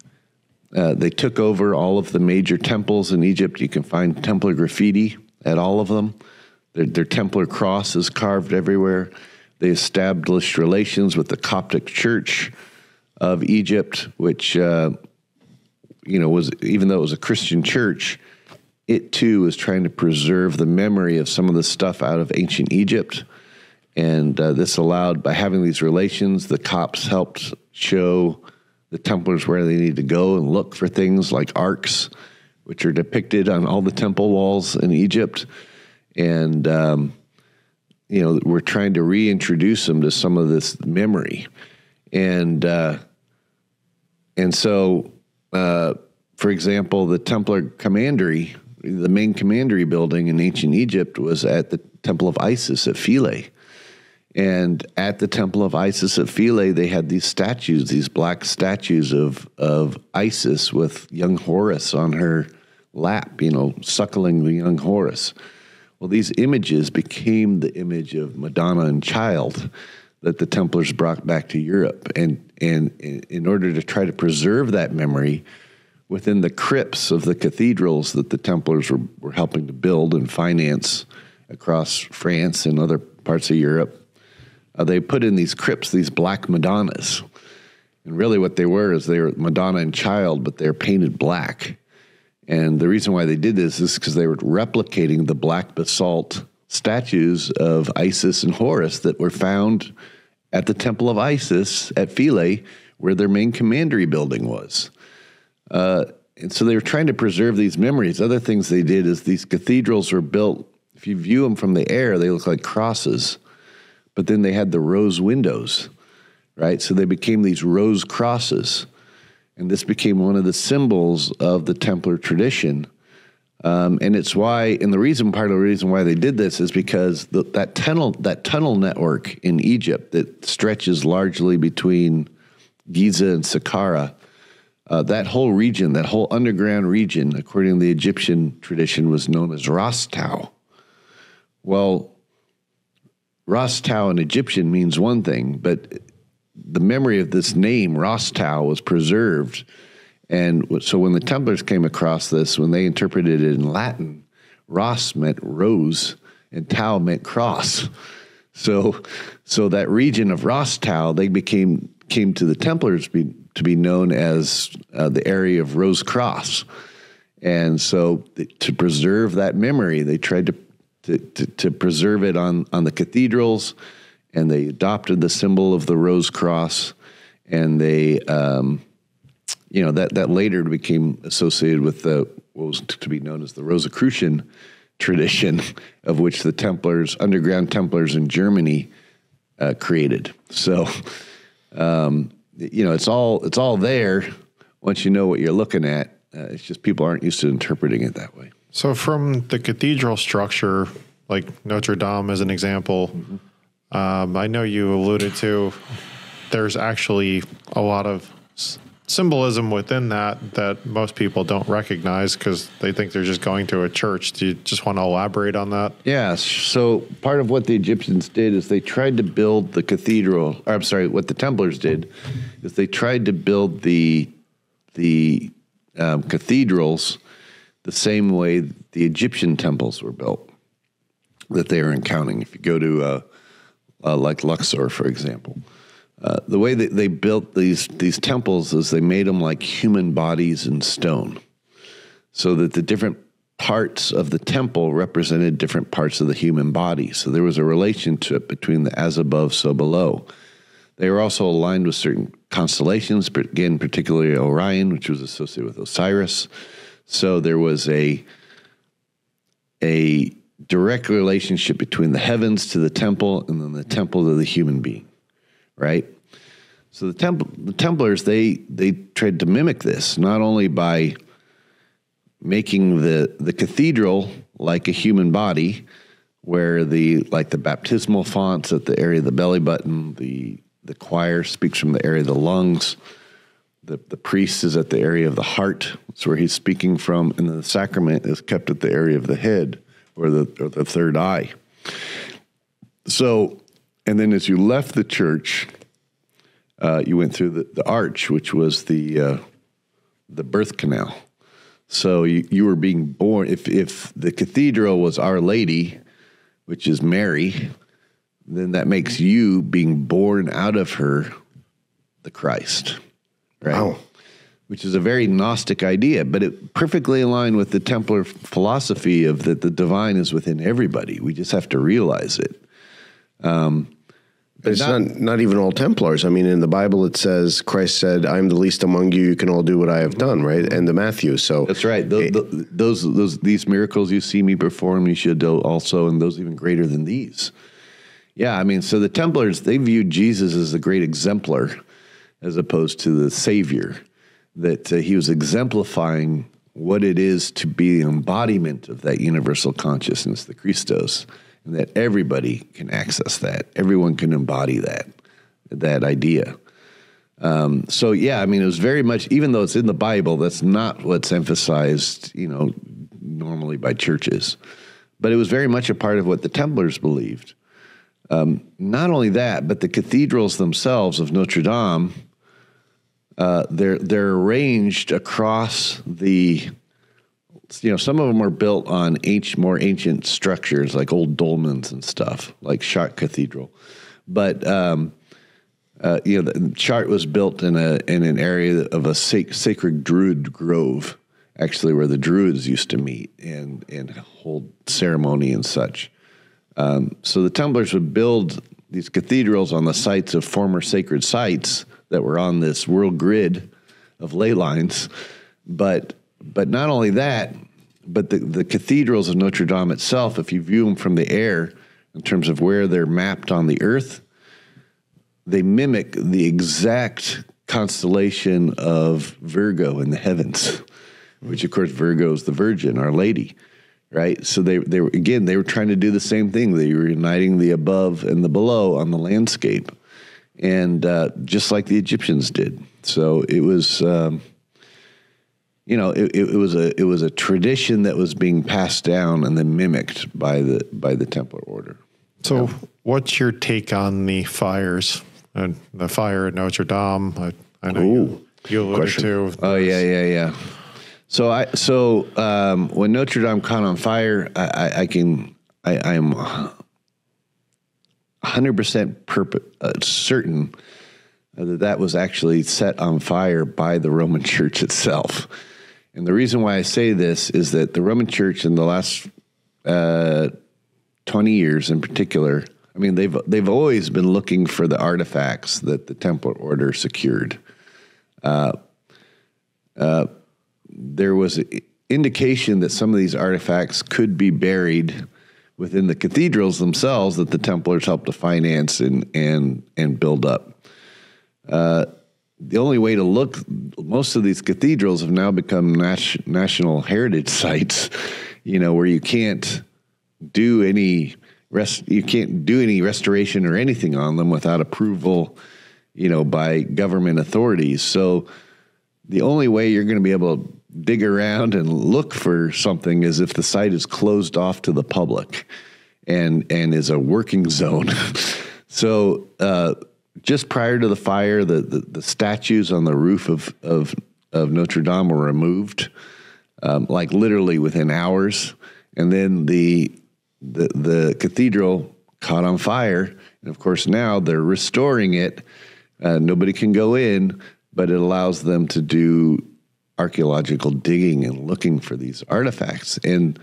took over all of the major temples in Egypt. You can find Templar graffiti at all of them. Their Templar cross is carved everywhere. They established relations with the Coptic Church of Egypt, which, was, even though it was a Christian church, it too was trying to preserve the memory of some of the stuff out of ancient Egypt. And this allowed, by having these relations, the Copts helped show the Templars where they need to go and look for things like arcs, which are depicted on all the temple walls in Egypt. And, we're trying to reintroduce them to some of this memory. And so, for example, the Templar commandery, the main commandery building in ancient Egypt was at the Temple of Isis at Philae. And at the Temple of Isis at Philae, they had these statues, these black statues of Isis with young Horus on her lap, suckling the young Horus. Well, these images became the image of Madonna and Child that the Templars brought back to Europe. And in order to try to preserve that memory within the crypts of the cathedrals that the Templars were helping to build and finance across France and other parts of Europe, they put in these crypts, these black Madonnas. And really what they were Madonna and Child, but they're painted black. And the reason why they did this is because they were replicating the black basalt statues of Isis and Horus that were found at the Temple of Isis at Philae, where their main commandery building was. And so they were trying to preserve these memories. Other things they did is these cathedrals were built, if you view them from the air, they look like crosses. But then they had the rose windows, right? So they became these rose crosses. And this became one of the symbols of the Templar tradition And it's why, and part of the reason why they did this is because that tunnel network in Egypt that stretches largely between Giza and Saqqara, that whole region, that whole underground region, according to the Egyptian tradition, was known as Ras Tau. Well, Ras Tau in Egyptian means one thing, but the memory of this name, Ras Tau, was preserved. And so when the Templars came across this, when they interpreted it in Latin, Ras meant rose and Tau meant cross. So that region of Ras Tau, they came to the Templars to be known as the area of Rose Cross. And so to preserve that memory, they tried to preserve it on the cathedrals, and they adopted the symbol of the Rose Cross, and they that later became associated with what was to be known as the Rosicrucian tradition, of which the underground Templars in Germany created. So, it's all there once you know what you're looking at. It's just people aren't used to interpreting it that way. So from the cathedral structure, like Notre Dame as an example, I know you alluded to there's actually a lot of symbolism within that most people don't recognize because they think they're just going to a church. Do you just want to elaborate on that? Yeah. So part of what the Egyptians did is they tried to build the cathedral. Or, I'm sorry, what the Templars did is they tried to build the cathedrals the same way the Egyptian temples were built that they were encountering. If you go to like Luxor, for example. The way that they built these temples is they made them like human bodies in stone, so that the different parts of the temple represented different parts of the human body. So there was a relationship between the as above, so below. They were also aligned with certain constellations, but again, particularly Orion, which was associated with Osiris. So there was a direct relationship between the heavens to the temple and then the temple to the human being. Right? So the Templars, they tried to mimic this, not only by making the cathedral like a human body, where the baptismal fonts at the area of the belly button, the choir speaks from the area of the lungs, the priest is at the area of the heart, that's where he's speaking from, and the sacrament is kept at the area of the head or the third eye. So, and then as you left the church, you went through the arch, which was the birth canal. So you were being born. If the cathedral was Our Lady, which is Mary, then that makes you being born out of her the Christ, right? Wow. Which is a very Gnostic idea, but it perfectly aligned with the Templar philosophy of that the divine is within everybody. We just have to realize it. It's not even all Templars. I mean, in the Bible, it says, Christ said, I'm the least among you. You can all do what I have done, right? And the Matthew. So that's right. These miracles you see me perform, you should do also, and those even greater than these. Yeah, I mean, so the Templars, they viewed Jesus as the great exemplar as opposed to the Savior, that he was exemplifying what it is to be the embodiment of that universal consciousness, the Christos, and that everybody can access that. Everyone can embody that idea. So, yeah, I mean, it was very much, even though it's in the Bible, that's not what's emphasized, normally by churches. But it was very much a part of what the Templars believed. Not only that, but the cathedrals themselves of Notre Dame, they're arranged across the... some of them are built on more ancient structures like old dolmens and stuff, like Chartres Cathedral. But the Chartres was built in an area of a sacred Druid grove, actually, where the Druids used to meet and hold ceremony and such. So the Templars would build these cathedrals on the sites of former sacred sites that were on this world grid of ley lines, but not only that, but the cathedrals of Notre Dame itself, if you view them from the air in terms of where they're mapped on the earth, they mimic the exact constellation of Virgo in the heavens, which of course Virgo is the Virgin, Our Lady, right? So they were trying to do the same thing. They were uniting the above and the below on the landscape, and just like the Egyptians did. So it was, it was a tradition that was being passed down and then mimicked by the Templar order. So, what's your take on the fires and the fire at Notre Dame? I know you alluded to. Oh yeah. So when Notre Dame caught on fire, I'm 100% certain that was actually set on fire by the Roman Church itself. And the reason why I say this is that the Roman Church in the last 20 years in particular, I mean, they've always been looking for the artifacts that the Templar order secured. There was an indication that some of these artifacts could be buried within the cathedrals themselves that the Templars helped to finance and build up. The only way to look, most of these cathedrals have now become national heritage sites, where you can't do any restoration or anything on them without approval, by government authorities. So the only way you're going to be able to dig around and look for something is if the site is closed off to the public and is a working zone. So just prior to the fire, the statues on the roof of Notre Dame were removed, like literally within hours, and then the cathedral caught on fire, and of course now they're restoring it. Nobody can go in, but it allows them to do archaeological digging and looking for these artifacts. And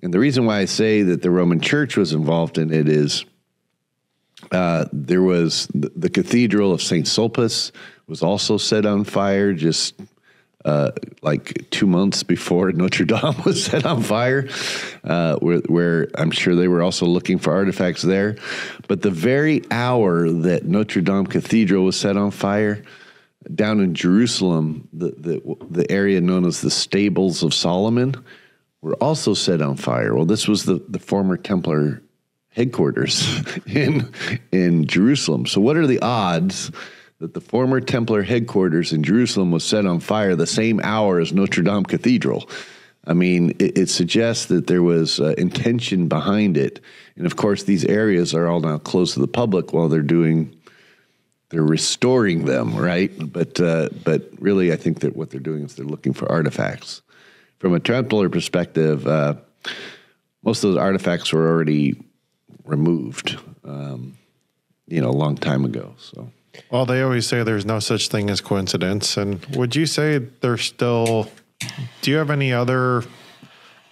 the reason why I say that the Roman Church was involved in it is there was the Cathedral of St. Sulpice was also set on fire just like 2 months before Notre Dame was set on fire, where I'm sure they were also looking for artifacts there. But the very hour that Notre Dame Cathedral was set on fire, down in Jerusalem, the area known as the Stables of Solomon were also set on fire. Well, this was the former Templar headquarters in Jerusalem. So what are the odds that the former Templar headquarters in Jerusalem was set on fire the same hour as Notre Dame Cathedral? I mean, it suggests that there was intention behind it. And of course, these areas are all now closed to the public while they're restoring them, right? But really, I think that what they're doing is they're looking for artifacts. From a Templar perspective, most of those artifacts were already removed, a long time ago. So, well, they always say there's no such thing as coincidence. And would you say there's still? Do you have any other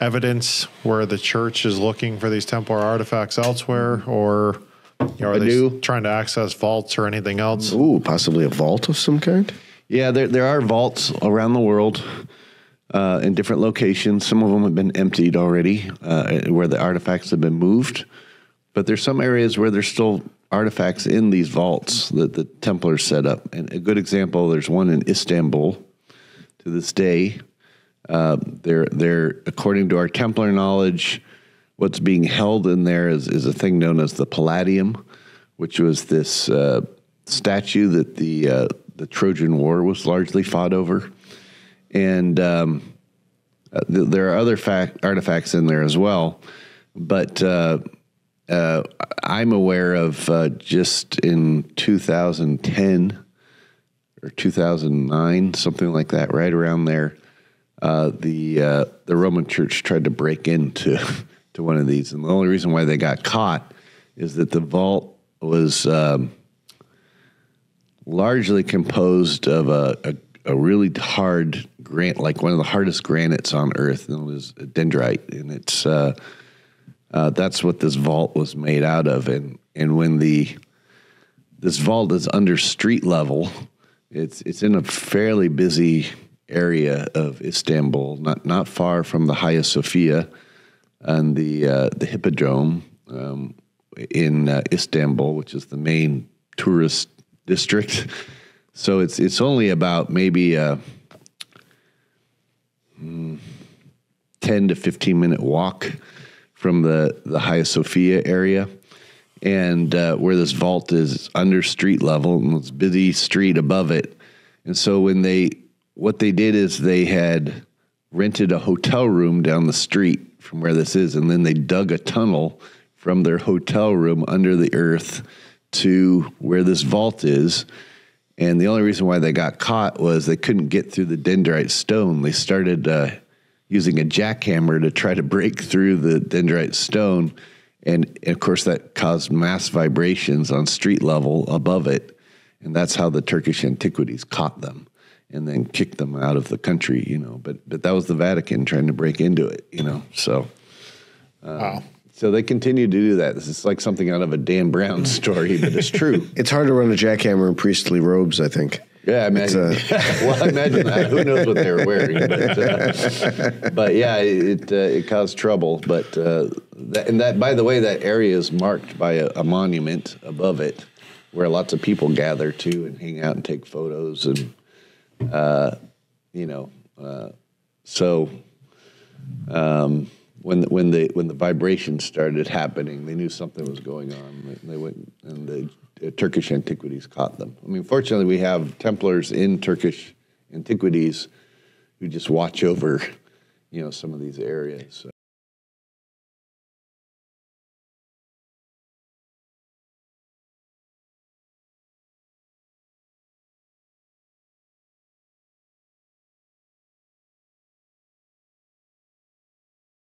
evidence where the church is looking for these Templar artifacts elsewhere, or are they trying to access vaults or anything else? Ooh, possibly a vault of some kind? Yeah, there are vaults around the world in different locations. Some of them have been emptied already, where the artifacts have been moved. But there's some areas where there's still artifacts in these vaults that the Templars set up. And a good example, there's one in Istanbul to this day. They're according to our Templar knowledge, what's being held in there is a thing known as the Palladium, which was this statue that the Trojan War was largely fought over. And there are other artifacts in there as well. But I'm aware of just in 2010 or 2009, something like that, right around there, the Roman Church tried to break into to one of these. And the only reason why they got caught is that the vault was largely composed of a really hard granite, like one of the hardest granites on Earth, and it was dendrite. And it's that's what this vault was made out of. And when this vault is under street level, it's in a fairly busy area of Istanbul, not far from the Hagia Sophia and the Hippodrome in Istanbul, which is the main tourist district. So it's only about maybe 10 to 15 minute walk from the Hagia Sophia area, and where this vault is under street level and this busy street above it. And so what they did is they had rented a hotel room down the street from where this is, and then they dug a tunnel from their hotel room under the earth to where this vault is. And the only reason why they got caught was they couldn't get through the dendrite stone. They started using a jackhammer to try to break through the dendrite stone. And of course, that caused mass vibrations on street level above it. And that's how the Turkish antiquities caught them and then kicked them out of the country, you know. But that was the Vatican trying to break into it, you know. So, Wow. So they continue to do that. This is like something out of a Dan Brown story, but it's true. It's hard to run a jackhammer in priestly robes, I think. Yeah, I imagine. Well, I imagine that. Who knows what they were wearing? But yeah, it caused trouble. But that, by the way, that area is marked by a monument above it, where lots of people gather to and hang out and take photos, and so. When the vibrations started happening, they knew something was going on. They went, and the Turkish antiquities caught them. I mean, fortunately, we have Templars in Turkish antiquities who just watch over, you know, some of these areas. So.